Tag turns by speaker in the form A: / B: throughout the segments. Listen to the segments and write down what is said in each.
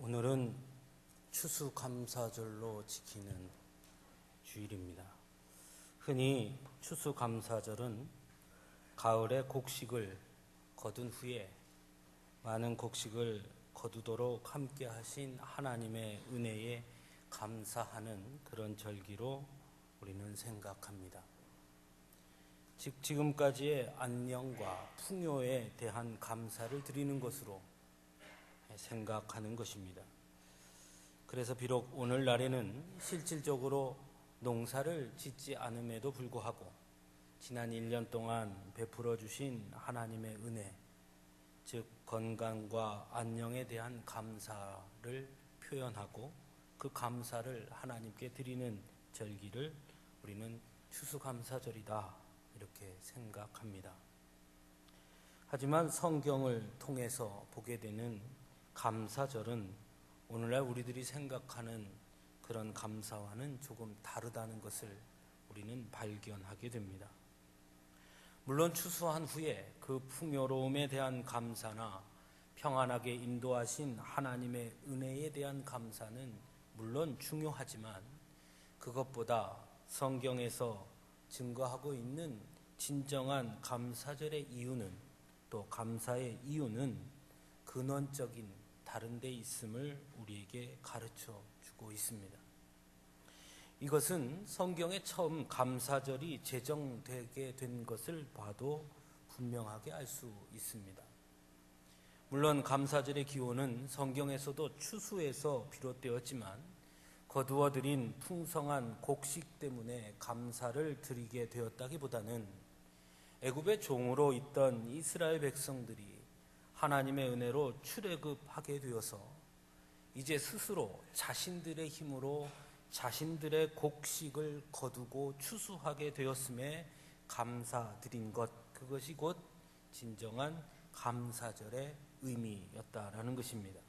A: 오늘은 추수감사절로 지키는 주일입니다. 흔히 추수감사절은 가을에 곡식을 거둔 후에 많은 곡식을 거두도록 함께 하신 하나님의 은혜에 감사하는 그런 절기로 우리는 생각합니다. 지금까지의 안녕과 풍요에 대한 감사를 드리는 것으로 생각하는 것입니다. 그래서 비록 오늘날에는 실질적으로 농사를 짓지 않음에도 불구하고 지난 1년 동안 베풀어 주신 하나님의 은혜, 즉 건강과 안녕에 대한 감사를 표현하고 그 감사를 하나님께 드리는 절기를 우리는 추수감사절이다 이렇게 생각합니다. 하지만 성경을 통해서 보게 되는 감사절은 오늘날 우리들이 생각하는 그런 감사와는 조금 다르다는 것을 우리는 발견하게 됩니다. 물론 추수한 후에 그 풍요로움에 대한 감사나 평안하게 인도하신 하나님의 은혜에 대한 감사는 물론 중요하지만 그것보다 성경에서 증거하고 있는 진정한 감사절의 이유는, 또 감사의 이유는 근원적인 다른 데 있음을 우리에게 가르쳐 주고 있습니다. 이것은 성경에 처음 감사절이 제정되게 된 것을 봐도 분명하게 알 수 있습니다. 물론 감사절의 기원은 성경에서도 추수에서 비롯되었지만 거두어들인 풍성한 곡식 때문에 감사를 드리게 되었다기보다는 애굽의 종으로 있던 이스라엘 백성들이 하나님의 은혜로 출애굽하게 되어서 이제 스스로 자신들의 힘으로 자신들의 곡식을 거두고 추수하게 되었음에 감사드린 것, 그것이 곧 진정한 감사절의 의미였다라는 것입니다.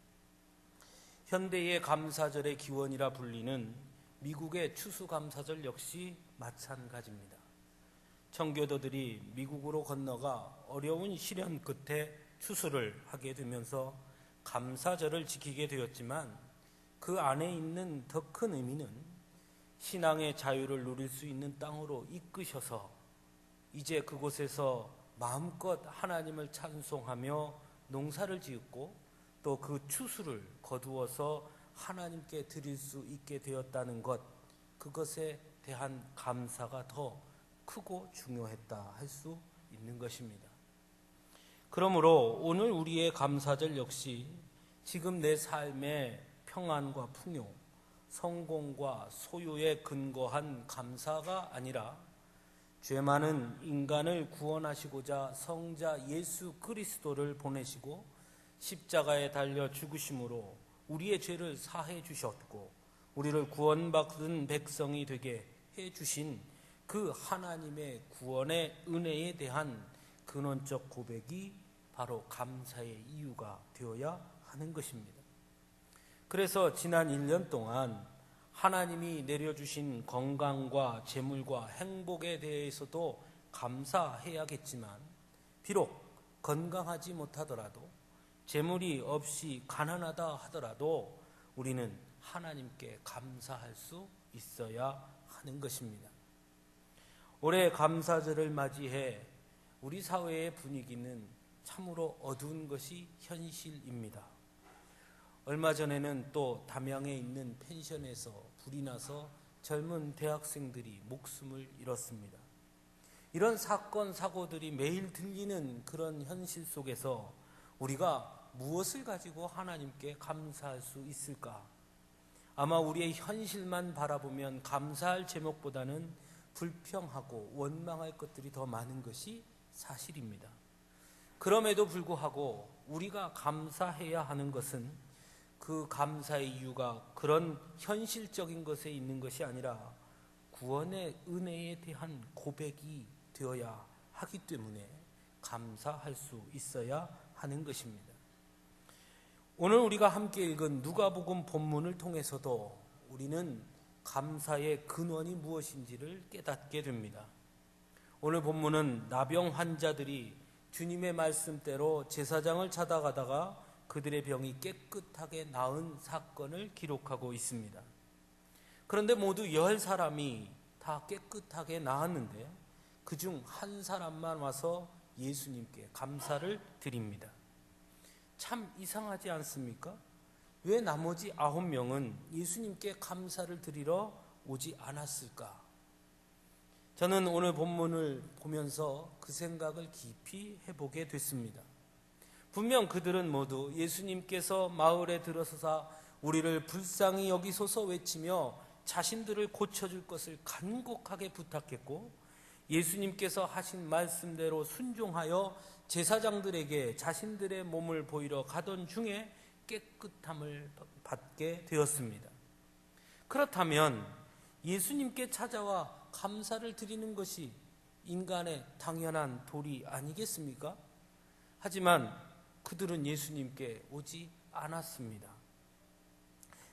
A: 현대의 감사절의 기원이라 불리는 미국의 추수감사절 역시 마찬가지입니다. 청교도들이 미국으로 건너가 어려운 시련 끝에 추수를 하게 되면서 감사절을 지키게 되었지만 그 안에 있는 더 큰 의미는 신앙의 자유를 누릴 수 있는 땅으로 이끄셔서 이제 그곳에서 마음껏 하나님을 찬송하며 농사를 지었고 또 그 추수를 거두어서 하나님께 드릴 수 있게 되었다는 것, 그것에 대한 감사가 더 크고 중요했다 할 수 있는 것입니다. 그러므로 오늘 우리의 감사절 역시 지금 내 삶의 평안과 풍요, 성공과 소유에 근거한 감사가 아니라 죄 많은 인간을 구원하시고자 성자 예수 그리스도를 보내시고 십자가에 달려 죽으심으로 우리의 죄를 사해 주셨고 우리를 구원받은 백성이 되게 해 주신 그 하나님의 구원의 은혜에 대한 근원적 고백이 바로 감사의 이유가 되어야 하는 것입니다. 그래서 지난 1년 동안 하나님이 내려주신 건강과 재물과 행복에 대해서도 감사해야겠지만 비록 건강하지 못하더라도 재물이 없이 가난하다 하더라도 우리는 하나님께 감사할 수 있어야 하는 것입니다. 올해 감사절을 맞이해 우리 사회의 분위기는 참으로 어두운 것이 현실입니다. 얼마 전에는 또 담양에 있는 펜션에서 불이 나서 젊은 대학생들이 목숨을 잃었습니다. 이런 사건, 사고들이 매일 들리는 그런 현실 속에서 우리가 무엇을 가지고 하나님께 감사할 수 있을까? 아마 우리의 현실만 바라보면 감사할 제목보다는 불평하고 원망할 것들이 더 많은 것이 사실입니다. 그럼에도 불구하고 우리가 감사해야 하는 것은 그 감사의 이유가 그런 현실적인 것에 있는 것이 아니라 구원의 은혜에 대한 고백이 되어야 하기 때문에 감사할 수 있어야 하는 것입니다. 오늘 우리가 함께 읽은 누가복음 본문을 통해서도 우리는 감사의 근원이 무엇인지를 깨닫게 됩니다. 오늘 본문은 나병 환자들이 주님의 말씀대로 제사장을 찾아가다가 그들의 병이 깨끗하게 나은 사건을 기록하고 있습니다. 그런데 모두 10사람이 다 깨끗하게 나았는데 그중 한 사람만 와서 예수님께 감사를 드립니다. 참 이상하지 않습니까? 왜 나머지 9명은 예수님께 감사를 드리러 오지 않았을까? 저는 오늘 본문을 보면서 그 생각을 깊이 해보게 됐습니다. 분명 그들은 모두 예수님께서 마을에 들어서사 우리를 불쌍히 여기소서 외치며 자신들을 고쳐줄 것을 간곡하게 부탁했고, 예수님께서 하신 말씀대로 순종하여 제사장들에게 자신들의 몸을 보이러 가던 중에 깨끗함을 받게 되었습니다. 그렇다면 예수님께 찾아와 감사를 드리는 것이 인간의 당연한 도리 아니겠습니까? 하지만 그들은 예수님께 오지 않았습니다.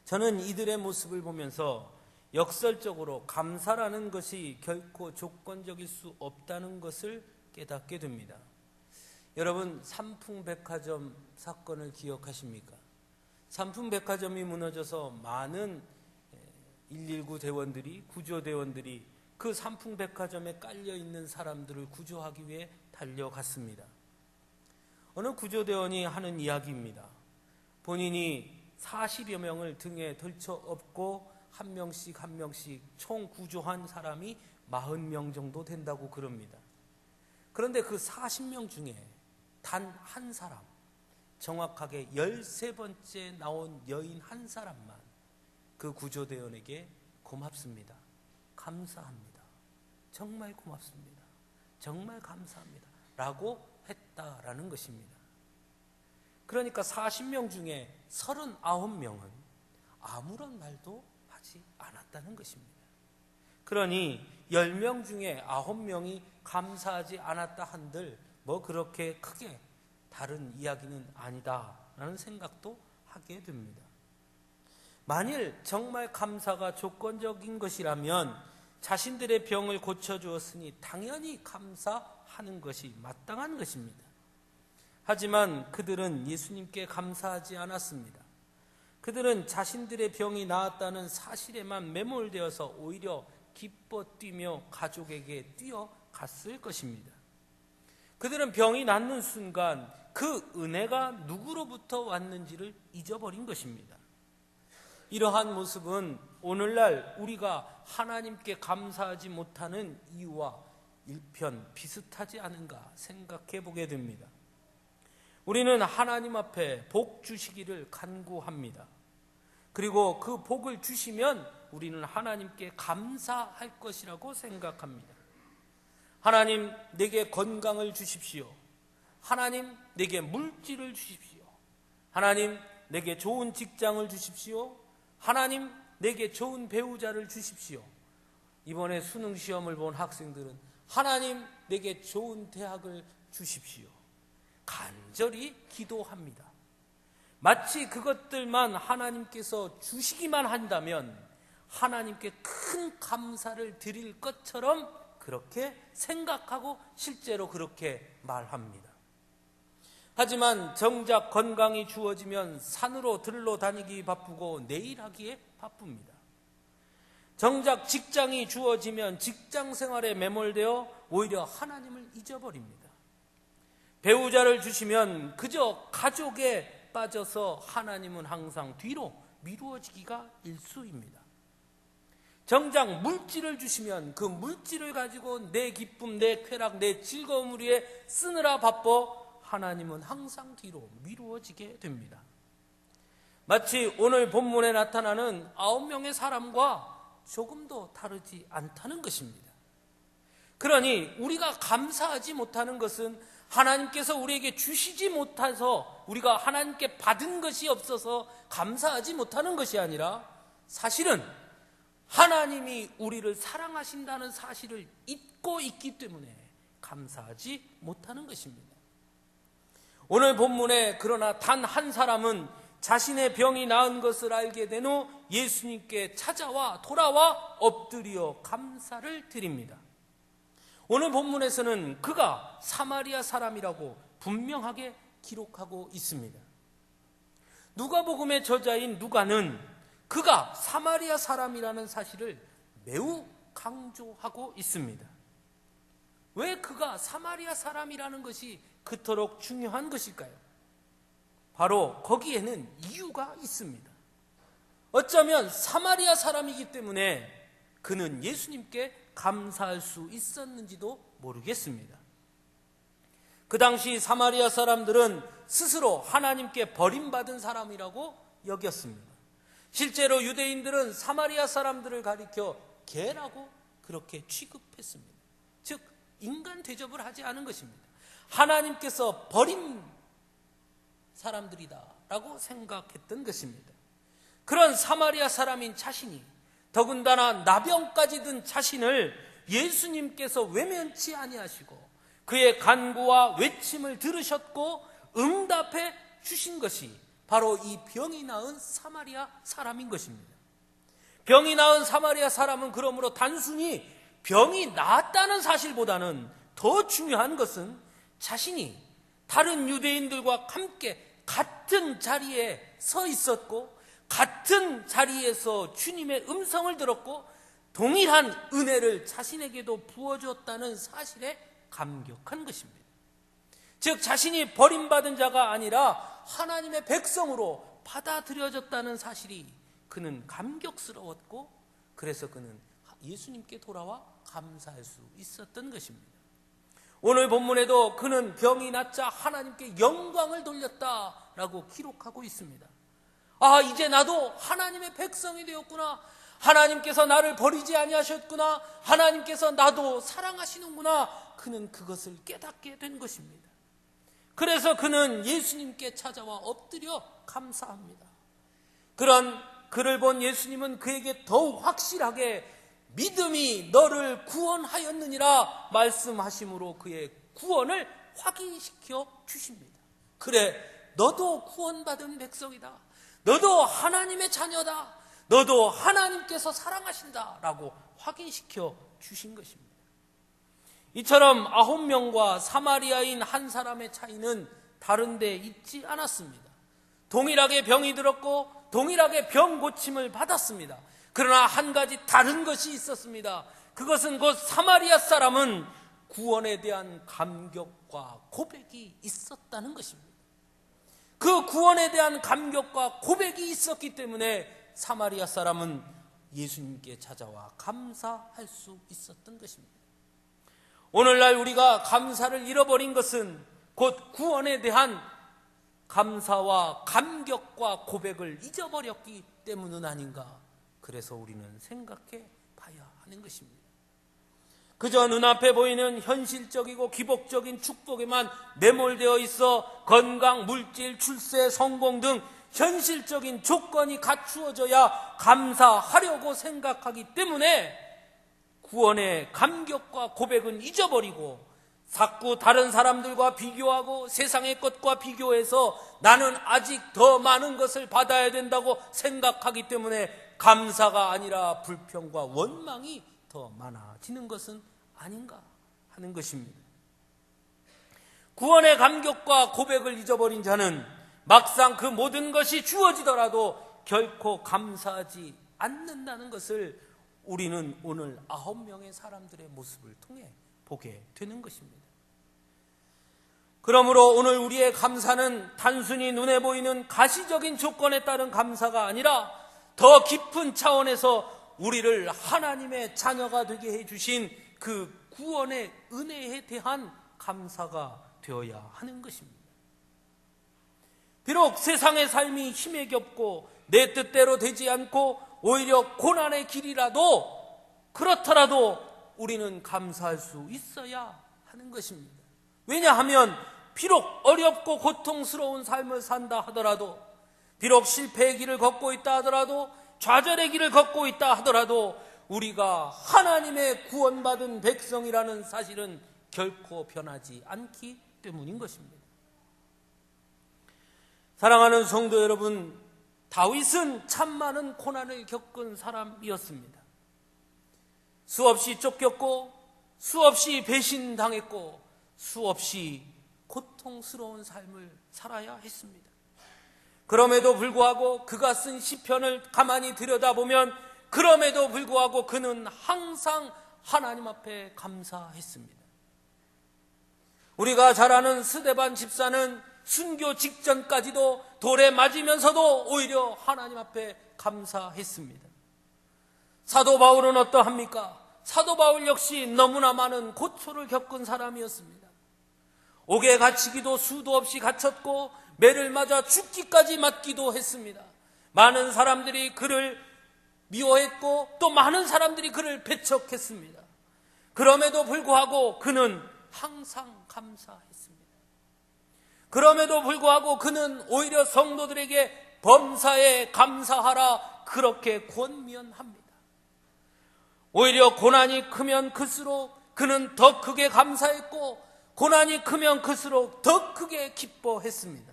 A: 저는 이들의 모습을 보면서 역설적으로 감사라는 것이 결코 조건적일 수 없다는 것을 깨닫게 됩니다. 여러분, 삼풍백화점 사건을 기억하십니까? 삼풍백화점이 무너져서 많은 119 대원들이, 구조대원들이 그 삼풍백화점에 깔려있는 사람들을 구조하기 위해 달려갔습니다. 어느 구조대원이 하는 이야기입니다. 본인이 40여 명을 등에 들쳐 업고 한 명씩 한 명씩 총 구조한 사람이 40명 정도 된다고 그럽니다. 그런데 그 40명 중에 단 한 사람, 정확하게 13번째 나온 여인 한 사람만 그 구조대원에게 고맙습니다, 감사합니다, 정말 고맙습니다, 정말 감사합니다 라고 했다라는 것입니다. 그러니까 40명 중에 39명은 아무런 말도 하지 않았다는 것입니다. 그러니 10명 중에 9명이 감사하지 않았다 한들 뭐 그렇게 크게 다른 이야기는 아니다라는 생각도 하게 됩니다. 만일 정말 감사가 조건적인 것이라면 자신들의 병을 고쳐주었으니 당연히 감사하는 것이 마땅한 것입니다. 하지만 그들은 예수님께 감사하지 않았습니다. 그들은 자신들의 병이 나았다는 사실에만 매몰되어서 오히려 기뻐 뛰며 가족에게 뛰어갔을 것입니다. 그들은 병이 낫는 순간 그 은혜가 누구로부터 왔는지를 잊어버린 것입니다. 이러한 모습은 오늘날 우리가 하나님께 감사하지 못하는 이유와 일편 비슷하지 않은가 생각해 보게 됩니다. 우리는 하나님 앞에 복 주시기를 간구합니다. 그리고 그 복을 주시면 우리는 하나님께 감사할 것이라고 생각합니다. 하나님, 내게 건강을 주십시오. 하나님, 내게 물질을 주십시오. 하나님, 내게 좋은 직장을 주십시오. 하나님, 내게 좋은 배우자를 주십시오. 이번에 수능 시험을 본 학생들은 하나님, 내게 좋은 대학을 주십시오. 간절히 기도합니다. 마치 그것들만 하나님께서 주시기만 한다면 하나님께 큰 감사를 드릴 것처럼 그렇게 생각하고 실제로 그렇게 말합니다. 하지만 정작 건강이 주어지면 산으로 들러 다니기 바쁘고 내일 하기에 바쁩니다. 정작 직장이 주어지면 직장 생활에 매몰되어 오히려 하나님을 잊어버립니다. 배우자를 주시면 그저 가족에 빠져서 하나님은 항상 뒤로 미루어지기가 일쑤입니다. 정작 물질을 주시면 그 물질을 가지고 내 기쁨, 내 쾌락, 내 즐거움을 위해 쓰느라 바빠 하나님은 항상 뒤로 미루어지게 됩니다. 마치 오늘 본문에 나타나는 9명의 사람과 조금도 다르지 않다는 것입니다. 그러니 우리가 감사하지 못하는 것은 하나님께서 우리에게 주시지 못해서 우리가 하나님께 받은 것이 없어서 감사하지 못하는 것이 아니라 사실은 하나님이 우리를 사랑하신다는 사실을 잊고 있기 때문에 감사하지 못하는 것입니다. 오늘 본문에 그러나 단 한 사람은 자신의 병이 나은 것을 알게 된 후 예수님께 돌아와 엎드려 감사를 드립니다. 오늘 본문에서는 그가 사마리아 사람이라고 분명하게 기록하고 있습니다. 누가복음의 저자인 누가는 그가 사마리아 사람이라는 사실을 매우 강조하고 있습니다. 왜 그가 사마리아 사람이라는 것이 그토록 중요한 것일까요? 바로 거기에는 이유가 있습니다. 어쩌면 사마리아 사람이기 때문에 그는 예수님께 감사할 수 있었는지도 모르겠습니다. 그 당시 사마리아 사람들은 스스로 하나님께 버림받은 사람이라고 여겼습니다. 실제로 유대인들은 사마리아 사람들을 가리켜 개라고 그렇게 취급했습니다. 즉 인간 대접을 하지 않은 것입니다. 하나님께서 버린 사람들이다라고 생각했던 것입니다. 그런 사마리아 사람인 자신이, 더군다나 나병까지 든 자신을 예수님께서 외면치 아니하시고 그의 간구와 외침을 들으셨고 응답해 주신 것이 바로 이 병이 나은 사마리아 사람인 것입니다. 병이 나은 사마리아 사람은 그러므로 단순히 병이 나았다는 사실보다는 더 중요한 것은 자신이 다른 유대인들과 함께 같은 자리에 서 있었고 같은 자리에서 주님의 음성을 들었고 동일한 은혜를 자신에게도 부어주었다는 사실에 감격한 것입니다. 즉 자신이 버림받은 자가 아니라 하나님의 백성으로 받아들여졌다는 사실이 그는 감격스러웠고 그래서 그는 예수님께 돌아와 감사할 수 있었던 것입니다. 오늘 본문에도 그는 병이 낫자 하나님께 영광을 돌렸다라고 기록하고 있습니다. 아, 이제 나도 하나님의 백성이 되었구나. 하나님께서 나를 버리지 아니하셨구나. 하나님께서 나도 사랑하시는구나. 그는 그것을 깨닫게 된 것입니다. 그래서 그는 예수님께 찾아와 엎드려 감사합니다. 그런 그를 본 예수님은 그에게 더욱 확실하게 믿음이 너를 구원하였느니라 말씀하심으로 그의 구원을 확인시켜 주십니다. 그래, 너도 구원받은 백성이다. 너도 하나님의 자녀다. 너도 하나님께서 사랑하신다 라고 확인시켜 주신 것입니다. 이처럼 9명과 사마리아인 한 사람의 차이는 다른 데 있지 않았습니다. 동일하게 병이 들었고 동일하게 병 고침을 받았습니다. 그러나 한 가지 다른 것이 있었습니다. 그것은 곧 사마리아 사람은 구원에 대한 감격과 고백이 있었다는 것입니다. 그 구원에 대한 감격과 고백이 있었기 때문에 사마리아 사람은 예수님께 찾아와 감사할 수 있었던 것입니다. 오늘날 우리가 감사를 잃어버린 것은 곧 구원에 대한 감사와 감격과 고백을 잊어버렸기 때문은 아닌가. 그래서 우리는 생각해 봐야 하는 것입니다. 그저 눈앞에 보이는 현실적이고 기복적인 축복에만 매몰되어 있어 건강, 물질, 출세, 성공 등 현실적인 조건이 갖추어져야 감사하려고 생각하기 때문에 구원의 감격과 고백은 잊어버리고 자꾸 다른 사람들과 비교하고 세상의 것과 비교해서 나는 아직 더 많은 것을 받아야 된다고 생각하기 때문에 감사가 아니라 불평과 원망이 더 많아지는 것은 아닌가 하는 것입니다. 구원의 감격과 고백을 잊어버린 자는 막상 그 모든 것이 주어지더라도 결코 감사하지 않는다는 것을 우리는 오늘 9명의 사람들의 모습을 통해 보게 되는 것입니다. 그러므로 오늘 우리의 감사는 단순히 눈에 보이는 가시적인 조건에 따른 감사가 아니라 더 깊은 차원에서 우리를 하나님의 자녀가 되게 해주신 그 구원의 은혜에 대한 감사가 되어야 하는 것입니다. 비록 세상의 삶이 힘에 겹고 내 뜻대로 되지 않고 오히려 고난의 길이라도 그렇더라도 우리는 감사할 수 있어야 하는 것입니다. 왜냐하면 비록 어렵고 고통스러운 삶을 산다 하더라도, 비록 실패의 길을 걷고 있다 하더라도, 좌절의 길을 걷고 있다 하더라도 우리가 하나님의 구원받은 백성이라는 사실은 결코 변하지 않기 때문인 것입니다. 사랑하는 성도 여러분, 다윗은 참 많은 고난을 겪은 사람이었습니다. 수없이 쫓겼고 수없이 배신당했고 수없이 고통스러운 삶을 살아야 했습니다. 그럼에도 불구하고 그가 쓴 시편을 가만히 들여다보면 그럼에도 불구하고 그는 항상 하나님 앞에 감사했습니다. 우리가 잘 아는 스데반 집사는 순교 직전까지도 돌에 맞으면서도 오히려 하나님 앞에 감사했습니다. 사도 바울은 어떠합니까? 사도 바울 역시 너무나 많은 고초를 겪은 사람이었습니다. 옥에 갇히기도 수도 없이 갇혔고 매를 맞아 죽기까지 맞기도 했습니다. 많은 사람들이 그를 미워했고 또 많은 사람들이 그를 배척했습니다. 그럼에도 불구하고 그는 항상 감사했습니다. 그럼에도 불구하고 그는 오히려 성도들에게 범사에 감사하라 그렇게 권면합니다. 오히려 고난이 크면 클수록 그는 더 크게 감사했고 고난이 크면 클수록 더 크게 기뻐했습니다.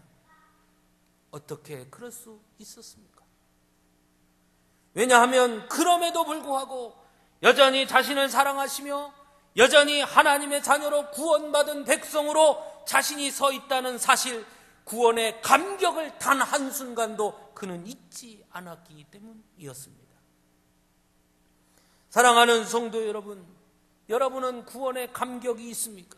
A: 어떻게 그럴 수 있었습니까? 왜냐하면 그럼에도 불구하고 여전히 자신을 사랑하시며 여전히 하나님의 자녀로 구원받은 백성으로 자신이 서 있다는 사실, 구원의 감격을 단 한순간도 그는 잊지 않았기 때문이었습니다. 사랑하는 성도 여러분, 여러분은 구원의 감격이 있습니까?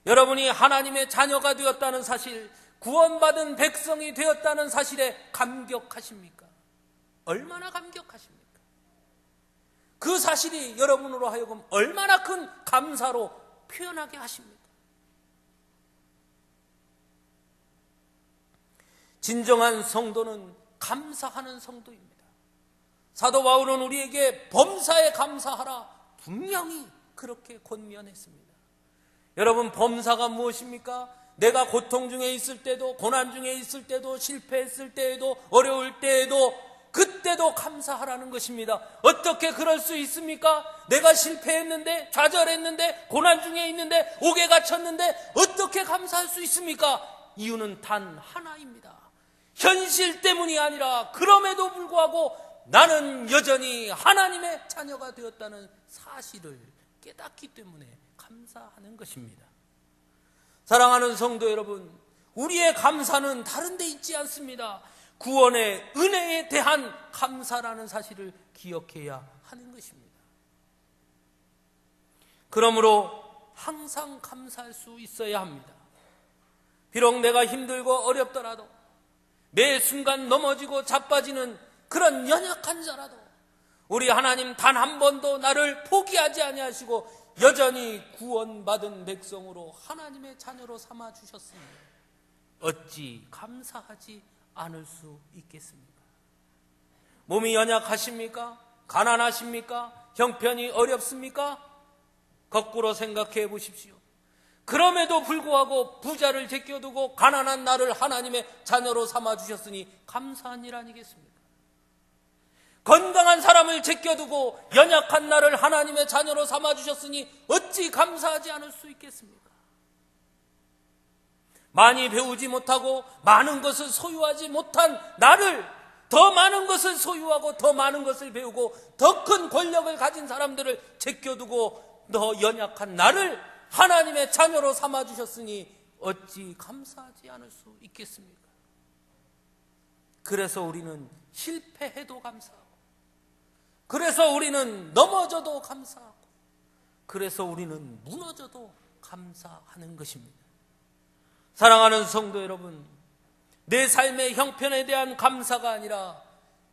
A: 여러분이 하나님의 자녀가 되었다는 사실, 구원받은 백성이 되었다는 사실에 감격하십니까? 얼마나 감격하십니까? 그 사실이 여러분으로 하여금 얼마나 큰 감사로 표현하게 하십니까? 진정한 성도는 감사하는 성도입니다. 사도 바울은 우리에게 범사에 감사하라 분명히 그렇게 권면했습니다. 여러분, 범사가 무엇입니까? 내가 고통 중에 있을 때도, 고난 중에 있을 때도, 실패했을 때에도, 어려울 때에도, 그때도 감사하라는 것입니다. 어떻게 그럴 수 있습니까? 내가 실패했는데, 좌절했는데, 고난 중에 있는데, 옥에 갇혔는데 어떻게 감사할 수 있습니까? 이유는 단 하나입니다. 현실 때문이 아니라 그럼에도 불구하고 나는 여전히 하나님의 자녀가 되었다는 사실을 깨닫기 때문에 감사하는 것입니다. 사랑하는 성도 여러분, 우리의 감사는 다른 데 있지 않습니다. 구원의 은혜에 대한 감사라는 사실을 기억해야 하는 것입니다. 그러므로 항상 감사할 수 있어야 합니다. 비록 내가 힘들고 어렵더라도, 매 순간 넘어지고 자빠지는 그런 연약한 자라도 우리 하나님 단 한 번도 나를 포기하지 아니하시고 여전히 구원받은 백성으로 하나님의 자녀로 삼아 주셨으니 어찌 감사하지 않을 수 있겠습니까? 몸이 연약하십니까? 가난하십니까? 형편이 어렵습니까? 거꾸로 생각해 보십시오. 그럼에도 불구하고 부자를 제껴두고 가난한 나를 하나님의 자녀로 삼아 주셨으니 감사한 일 아니겠습니까? 건강한 사람을 제껴두고 연약한 나를 하나님의 자녀로 삼아 주셨으니 어찌 감사하지 않을 수 있겠습니까? 많이 배우지 못하고 많은 것을 소유하지 못한 나를 더 많은 것을 소유하고 더 많은 것을 배우고 더 큰 권력을 가진 사람들을 제껴두고 더 연약한 나를 하나님의 자녀로 삼아 주셨으니 어찌 감사하지 않을 수 있겠습니까? 그래서 우리는 실패해도 감사하고, 그래서 우리는 넘어져도 감사하고, 그래서 우리는 무너져도 감사하는 것입니다. 사랑하는 성도 여러분, 내 삶의 형편에 대한 감사가 아니라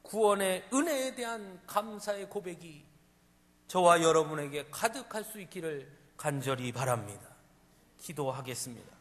A: 구원의 은혜에 대한 감사의 고백이 저와 여러분에게 가득할 수 있기를 간절히 바랍니다. 기도하겠습니다.